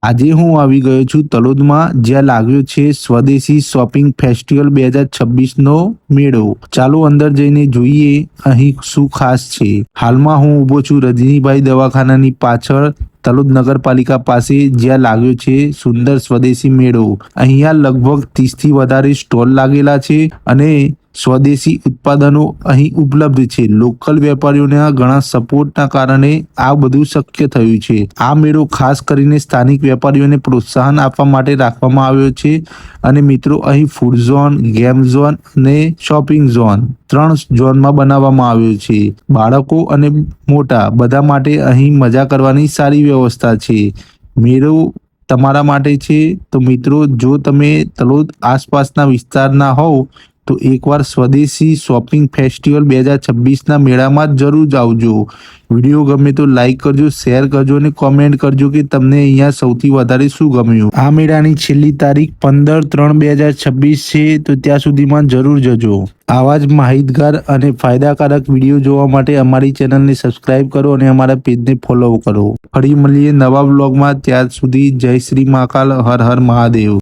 આજે હું આવી ગયો છું તલોદમાં, જ્યાં લાગ્યો છે સ્વદેશી શોપિંગ ફેસ્ટિવલ 2026નો મેળો। ચાલો અંદર જઈને જોઈએ અહીં શું ખાસ છે। હાલમાં હું ઊભો છું રજનીભાઈ દવાખાનાની પાછળ તલોદ નગરપાલિકા પાસે, જ્યાં લાગ્યો છે સુંદર સ્વદેશી મેળો। અહીંયા લગભગ 30થી વધારે સ્ટોલ લાગેલા છે અને સ્વદેશી ઉત્પાદનો અહીં ઉપલબ્ધ છે। લોકલ વેપારીઓના ઘણા સપોર્ટના કારણે આ બધું શક્ય થયું છે। આ મેળો ખાસ કરીને સ્થાનિક વેપારીઓને પ્રોત્સાહન આપવા માટે રાખવામાં આવ્યો છે અને મિત્રો અહીં ફૂડ ઝોન, ગેમ ઝોન અને શોપિંગ ઝોન 3 ઝોનમાં બનાવવામાં આવ્યો છે। બાળકો અને મોટા બધા માટે અહીં મજા કરવાની સારી વ્યવસ્થા છે। મેળો તમારા માટે છે, તો મિત્રો જો તમે તલોદ આસપાસના વિસ્તારના હોવ તો એકવાર સ્વદેશી શોપિંગ ફેસ્ટિવલ 2026ના મેળામાં જરૂર આવજો। વિડીયો ગમે તો લાઈક કરજો, શેર કરજો અને કોમેન્ટ કરજો કે તમને અહીંયા સૌથી વધારે શું ગમ્યું। આ મેળાની છેલ્લી તારીખ 15/3/2026 છે, તો ત્યાં સુધીમાં જરૂર જજો। આવા જ માહિતગાર અને ફાયદાકારક વિડીયો જોવા માટે અમારી ચેનલને સબસ્ક્રાઇબ કરો અને અમારા પેજને ફોલો કરો। ફરી મળીએ નવા બ્લોગમાં, ત્યાર સુધી જય શ્રી મહાકાલ, હર હર મહાદેવ।